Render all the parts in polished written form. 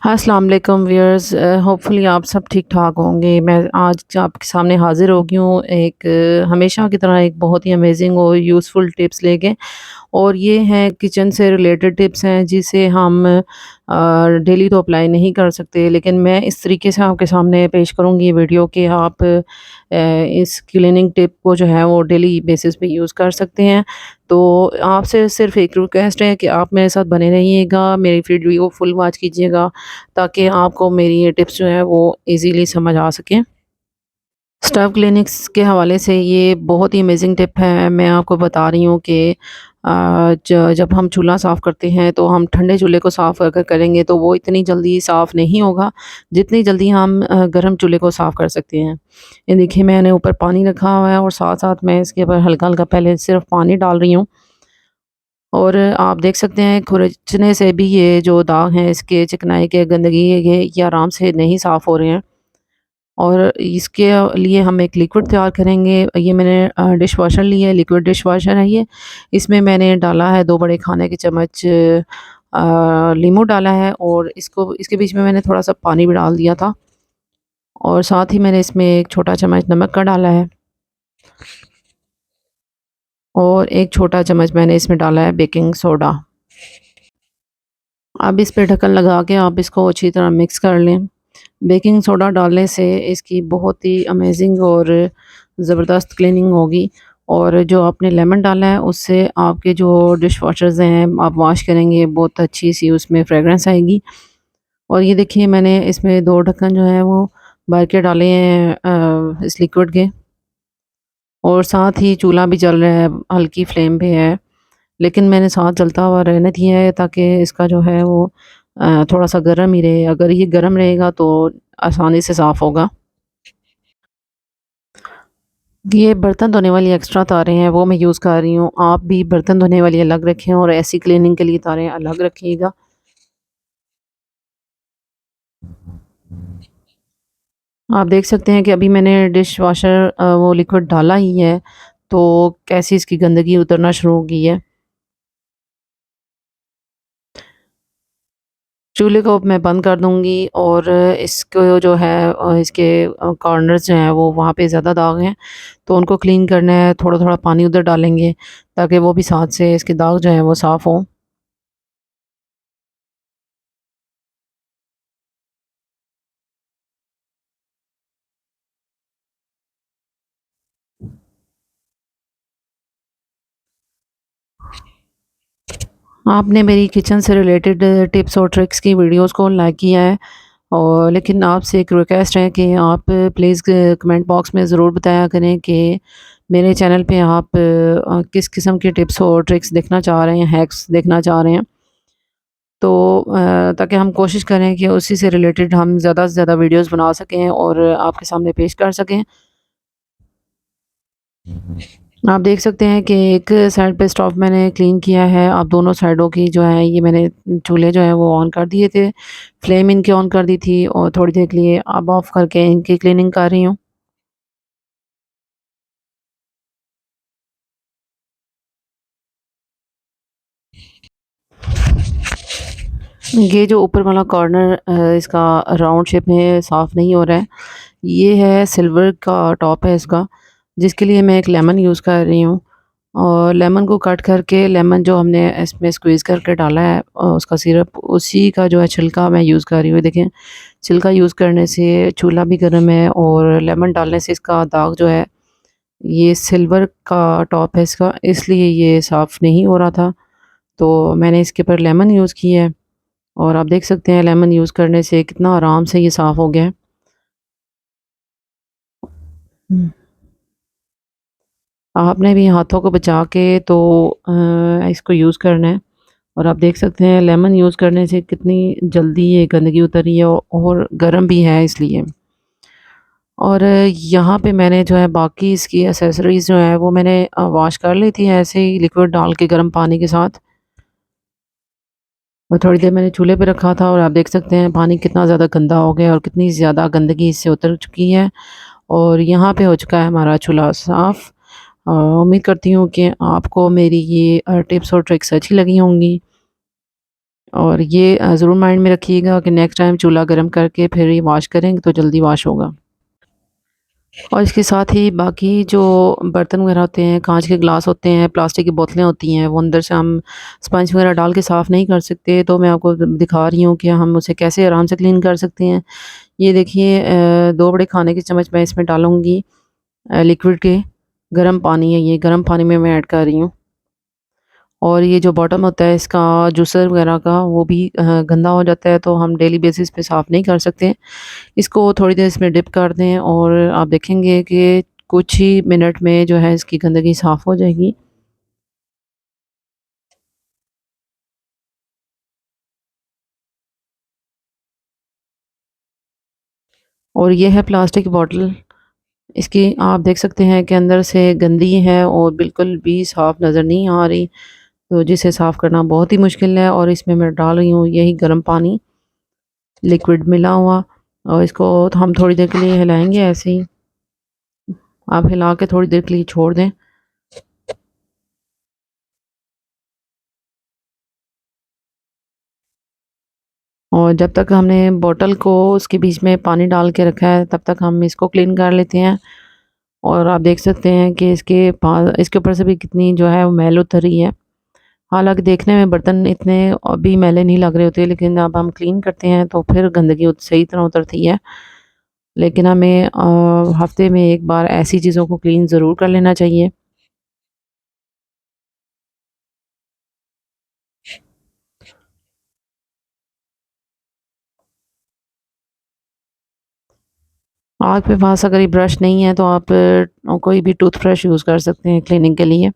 हाँ, अस्सलाम वालेकुम व्यूअर्स होपफुली आप सब ठीक-ठाक होंगे। मैं आज आपके सामने हाज़िर हो गई हूँ एक हमेशा की तरह एक बहुत ही अमेज़िंग और यूज़फुल टिप्स लेके और ये हैं किचन से रिलेटेड टिप्स हैं जिसे हम डेली तो अप्लाई नहीं कर सकते लेकिन मैं इस तरीके से आपके सामने पेश करूँगी ये वीडियो कि आप इस क्लीनिंग टिप को जो है वो डेली बेसिस पे यूज़ कर सकते हैं। तो आपसे सिर्फ़ एक रिक्वेस्ट है कि आप मेरे साथ बने रहिएगा, मेरी वीडियो फुल वॉच कीजिएगा ताकि आपको मेरी ये टिप्स जो है वो ईज़िली समझ आ सकें। स्टव क्लीनिक्स के हवाले से ये बहुत ही अमेज़िंग टिप है। मैं आपको बता रही हूँ कि अ, ज जब हम चूल्हा साफ़ करते हैं तो हम ठंडे चूल्हे को साफ़ अगर करेंगे तो वो इतनी जल्दी साफ़ नहीं होगा, जितनी जल्दी हम गर्म चूल्हे को साफ़ कर सकते हैं। ये देखिए मैंने ऊपर पानी रखा हुआ है और साथ-साथ मैं इसके ऊपर हल्का-हल्का पहले सिर्फ़ पानी डाल रही हूँ और आप देख सकते हैं खुरचने से भी ये जो दाग हैं इसके चिकनाई के, गंदगी ये आराम से नहीं साफ़ हो रहे हैं। और इसके लिए हम एक लिक्विड तैयार करेंगे। ये मैंने डिश वाशर लिया है, लिक्विड डिश वाशर है ये। इसमें मैंने डाला है 2 बड़े खाने के चम्मच लीमू डाला है और इसको इसके बीच में मैंने थोड़ा-सा पानी भी डाल दिया था और साथ ही मैंने इसमें 1 छोटा चम्मच नमक का डाला है और 1 छोटा चम्मच मैंने इसमें डाला है बेकिंग सोडा। अब इस पे ढक्कन लगा के आप इसको अच्छी तरह मिक्स कर लें। बेकिंग सोडा डालने से इसकी बहुत ही अमेज़िंग और ज़बरदस्त क्लीनिंग होगी और जो आपने लेमन डाला है उससे आपके जो डिश वॉशर्स हैं आप वॉश करेंगे बहुत अच्छी सी उसमें फ्रेगरेंस आएगी। और ये देखिए मैंने इसमें 2 ढक्कन जो है वो भर के डाले हैं इस लिक्विड के और साथ ही चूल्हा भी जल रहा है, हल्की फ्लेम पे है। लेकिन मैंने साथ जलता हुआ रहने दिया है ताकि इसका जो है वो थोड़ा-सा गर्म ही रहे। अगर ये गर्म रहेगा तो आसानी से साफ़ होगा। ये बर्तन धोने वाली एक्स्ट्रा तारें हैं वो मैं यूज़ कर रही हूँ। आप भी बर्तन धोने वाली अलग रखें और ऐसी क्लीनिंग के लिए तारें अलग रखिएगा। आप देख सकते हैं कि अभी मैंने डिश वॉशर वो लिक्विड डाला ही है, तो कैसी इसकी गंदगी उतरना शुरू हो गई है। चूल्हे को अब मैं बंद कर दूँगी और इसको जो है इसके कॉर्नर्स जो हैं वो वहाँ पे ज़्यादा दाग हैं, तो उनको क्लीन करना है, थोड़ा-थोड़ा पानी उधर डालेंगे ताकि वो भी साथ से इसके दाग जो हैं वो साफ़ हों। आपने मेरी किचन से रिलेटेड टिप्स और ट्रिक्स की वीडियोज़ को लाइक किया है और लेकिन आपसे एक रिक्वेस्ट है कि आप प्लीज़ कमेंट बॉक्स में ज़रूर बताया करें कि मेरे चैनल पे आप किस किस्म के टिप्स और ट्रिक्स देखना चाह रहे हैं, हैक्स देखना चाह रहे हैं। तो ताकि हम कोशिश करें कि उसी से रिलेटेड हम ज़्यादा से ज़्यादा वीडियोज़ बना सकें और आपके सामने पेश कर सकें। आप देख सकते हैं कि एक साइड पे स्टोव मैंने क्लीन किया है, अब दोनों साइडों की जो है ये मैंने चूल्हे जो हैं वो ऑन कर दिए थे। फ्लेम इनकी ऑन कर दी थी और थोड़ी देर के लिए अब ऑफ करके इनकी क्लीनिंग कर रही हूँ। ये जो ऊपर वाला कॉर्नर इसका राउंड शेप में साफ़ नहीं हो रहा है, ये है सिल्वर का टॉप है इसका, जिसके लिए मैं एक लेमन यूज़ कर रही हूँ। और लेमन को कट करके लेमन जो हमने इसमें स्क्वीज़ करके डाला है उसका सिरप उसी का जो है छिलका मैं यूज़ कर रही हूँ। देखें छिलका यूज़ करने से चूल्हा भी गर्म है और लेमन डालने से इसका दाग जो है ये सिल्वर का टॉप है इसका इसलिए ये साफ़ नहीं हो रहा था। तो मैंने इसके ऊपर लेमन यूज़ किया है और आप देख सकते हैं लेमन यूज़ करने से कितना आराम से ये साफ़ हो गया है। हुँ। आपने भी हाथों को बचा के तो इसको यूज़ करना है। और आप देख सकते हैं लेमन यूज़ करने से कितनी जल्दी ये गंदगी उतरी है और गर्म भी है इसलिए। और यहाँ पे मैंने जो है बाकी इसकी एक्सेसरीज़ जो है वो मैंने वॉश कर ली थी ऐसे ही लिक्विड डाल के गर्म पानी के साथ। और थोड़ी देर मैंने चूल्हे पे रखा था और आप देख सकते हैं पानी कितना ज़्यादा गंदा हो गया और कितनी ज़्यादा गंदगी इससे उतर चुकी है। और यहाँ पे हो चुका है हमारा चूल्हा साफ़। उम्मीद करती हूँ कि आपको मेरी ये टिप्स और ट्रिक्स अच्छी लगी होंगी। और ये ज़रूर माइंड में रखिएगा कि नेक्स्ट टाइम चूल्हा गर्म करके फिर ये वॉश करेंगे तो जल्दी वॉश होगा। और इसके साथ ही बाकी जो बर्तन वगैरह होते हैं, काँच के ग्लास होते हैं, प्लास्टिक की बोतलें होती हैं, वो अंदर से हम स्पंज वगैरह डाल के साफ़ नहीं कर सकते, तो मैं आपको दिखा रही हूँ कि हम उसे कैसे आराम से क्लीन कर सकते हैं। ये देखिए 2 बड़े खाने के चम्मच मैं इसमें डालूँगी लिक्विड के, गर्म पानी है ये, गर्म पानी में मैं ऐड कर रही हूँ। और ये जो बॉटम होता है इसका जूसर वगैरह का वो भी गंदा हो जाता है, तो हम डेली बेसिस पे साफ़ नहीं कर सकते। इसको थोड़ी देर इसमें डिप कर दें और आप देखेंगे कि कुछ ही मिनट में जो है इसकी गंदगी साफ़ हो जाएगी। और ये है प्लास्टिक की बॉटल, इसकी आप देख सकते हैं कि अंदर से गंदी है और बिल्कुल भी साफ़ नज़र नहीं आ रही, तो जिसे साफ़ करना बहुत ही मुश्किल है। और इसमें मैं डाल रही हूँ यही गर्म पानी, लिक्विड मिला हुआ, और इसको हम थोड़ी देर के लिए हिलाएँगे ऐसे ही। आप हिला के थोड़ी देर के लिए छोड़ दें। और जब तक हमने बॉटल को उसके बीच में पानी डाल के रखा है तब तक हम इसको क्लीन कर लेते हैं। और आप देख सकते हैं कि इसके ऊपर से भी कितनी जो है वो मैल उतर रही है। हालाँकि देखने में बर्तन इतने भी मैले नहीं लग रहे होते, लेकिन जब हम क्लीन करते हैं तो फिर गंदगी सही तरह उतरती है। लेकिन हमें हफ्ते में 1 बार ऐसी चीज़ों को क्लीन ज़रूर कर लेना चाहिए। आपके पास अगर ये ब्रश नहीं है तो आप कोई भी टूथब्रश यूज़ कर सकते हैं क्लीनिंग के लिए।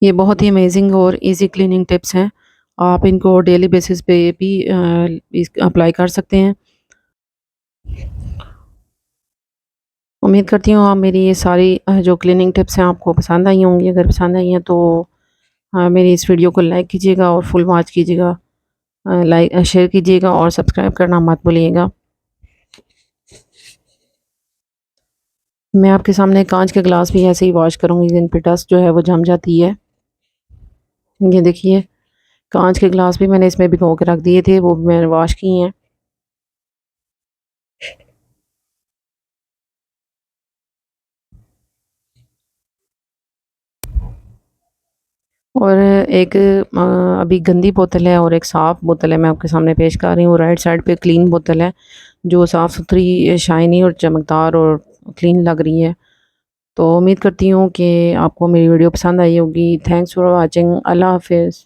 ये बहुत ही अमेजिंग और ईज़ी क्लीनिंग टिप्स हैं। आप इनको डेली बेसिस पे भी इस अप्लाई कर सकते हैं। उम्मीद करती हूँ आप मेरी ये सारी जो क्लीनिंग टिप्स हैं आपको पसंद आई होंगी। अगर पसंद आई हैं तो मेरी इस वीडियो को लाइक कीजिएगा और फुल वॉच कीजिएगा। शेयर कीजिएगा और सब्सक्राइब करना मत भूलिएगा। मैं आपके सामने काँच के ग्लास भी ऐसे ही वॉश करूँगी जिन पे डस्ट जो है वो जम जाती है। ये देखिए काँच के ग्लास भी मैंने इसमें भिगो के रख दिए थे, वो भी मैंने वॉश किए हैं। और एक अभी गंदी बोतल है और एक साफ़ बोतल है, मैं आपके सामने पेश कर रही हूँ। राइट साइड पे क्लीन बोतल है जो साफ़-सुथरी, शाइनी और चमकदार और क्लीन लग रही है। तो उम्मीद करती हूँ कि आपको मेरी वीडियो पसंद आई होगी। Thanks for watching. अल्लाह हाफ़िज़।